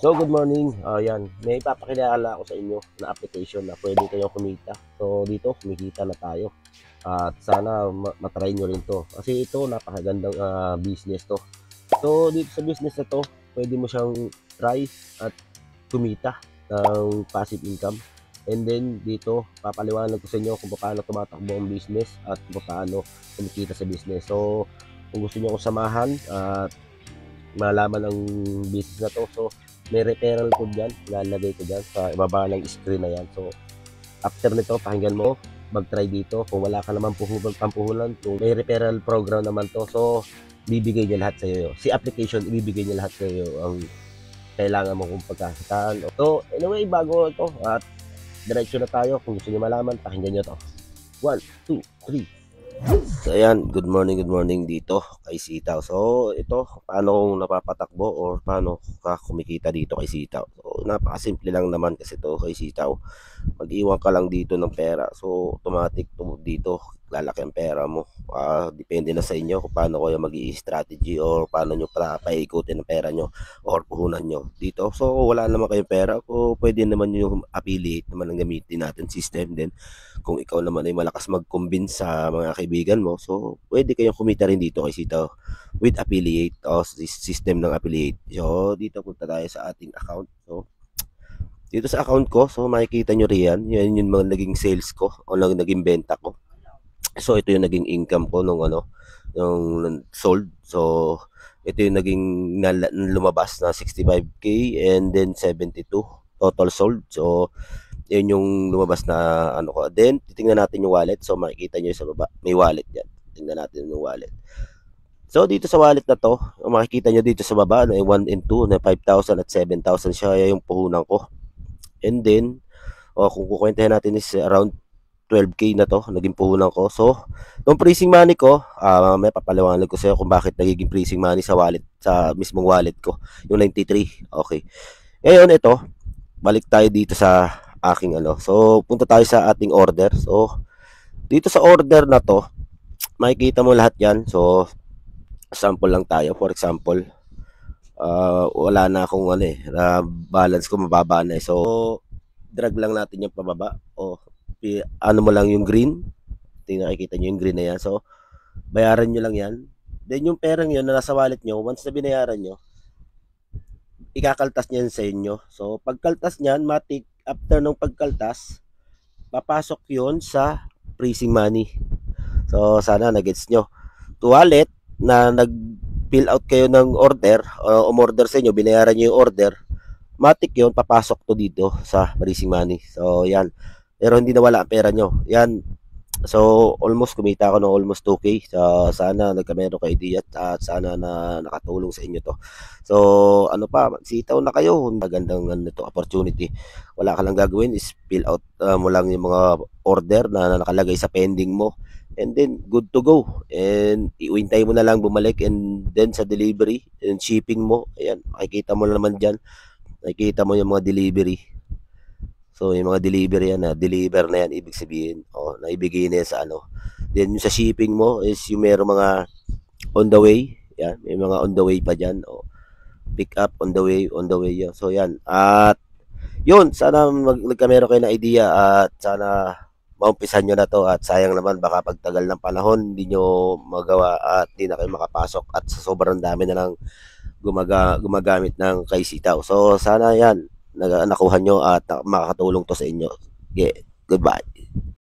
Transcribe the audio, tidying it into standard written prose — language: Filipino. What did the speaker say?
So, good morning. Yan, may ipapakilala ako sa inyo na application na pwede kayong kumita. So, dito, kumikita na tayo. At sana matry nyo rin to. Kasi ito, napakagandang business to. So, dito sa business na to, pwede mo siyang try at kumita ng passive income. And then, dito, papaliwanag ko sa inyo kung paano tumatakbo ang business at kung paano kumikita sa business. So, kung gusto nyo akong samahan at malaman ang business na to, so may referral code dyan, ilalagay ko dyan sa ibaba ng screen na yan. So after nito, pakinggan mo, mag-try dito. Kung wala ka naman pampuhunan, kung may referral program naman to, so bibigay niya lahat sa iyo. Si application, ibibigay niya lahat sa iyo ang kailangan mo kung pagkakakitaan. So anyway, bago ito at diretso na tayo. Kung gusto niyo malaman, pakinggan niyo to. 1, 2, 3. So ayan, good morning dito kay Sitaw. So ito, paano kung napapatakbo or paano ka kumikita dito kay Sitaw. So napakasimple lang naman kasi to kay Sitaw. Mag-iwan ka lang dito ng pera. So automatic dito lalaki ang pera mo. Depende na sa inyo kung paano kayo mag-i-strategy or paano nyo paikutin ang pera nyo or puhunan nyo dito. So wala naman kayong pera, o pwede naman yung affiliate naman ang gamitin natin system din. Kung ikaw naman ay malakas mag-convince sa mga kaibigan mo, so pwede kayong kumita rin dito kay Sitaw with affiliate o system ng affiliate. So dito punta tayo sa ating account. So dito sa account ko, so makikita nyo riyan, yan yung mga naging sales ko o naging benta ko. So ito yung naging income ko nung yung sold. So ito yung naging lumabas na 65k and then 72 total sold. So yun yung lumabas na ko. Then titingnan natin yung wallet. So makikita nyo sa baba, may wallet yan. Tingnan natin yung wallet. So dito sa wallet na to, makikita nyo dito sa baba na 1 and 2 na 5,000 at 7,000 siya yung puhunan ko. And then kung kukwentahin natin is around 12k na to, naging puhunan ko. So, yung freezing money ko, may papaliwanag ko sa iyo kung bakit nagiging freezing money sa wallet, sa mismong wallet ko, yung 93. Okay. Ngayon ito, balik tayo dito sa aking So, punta tayo sa ating order. So, dito sa order na to, makikita mo lahat 'yan. So, sample lang tayo. For example, wala na akong balance ko mababa na. So, drag lang natin yung pababa. Mo lang yung green. Nakikita nyo yung green na yan. So, bayaran nyo lang yan. Then, yung perang yun na nasa wallet nyo, once na binayaran nyo, ikakaltas nyan sa inyo. So, pagkaltas nyan, matik, after nung pagkaltas, papasok yun sa freezing money. So, sana nagets nyo. To wallet, na nag-fill out kayo ng order, o umorder sa inyo, binayaran nyo yung order, matik yun, papasok to dito sa freezing money. So, yan. Pero hindi nawala ang pera nyo. Yan. So, almost kumita ako ng almost 2k. So, sana nagkamero ka idea at sana na nakatulong sa inyo to. So, magsitaw na kayo. Magandang opportunity. Wala ka lang gagawin is fill out mo lang yung mga order na nakalagay sa pending mo. And then, good to go. And iuintay mo na lang bumalik and then sa delivery and shipping mo. Ayan, makikita mo na naman dyan. Nakikita mo yung mga delivery. So, yung mga delivery yan, deliver na yan, ibig sabihin, naibigay na yan sa Then, yung sa shipping mo is yung meron mga on the way, yan, may mga on the way pa dyan, pick up, on the way, yan. So, yan. At, yun, sana nagkamero kayo na idea at sana maumpisan nyo na to at sayang naman, baka pagtagal ng panahon, hindi nyo magawa at hindi na kayo makapasok at sa sobrang dami na lang gumagamit ng kay Sitaw. So, sana yan, nakuha nyo at makakatulong to sa inyo. Yeah, goodbye.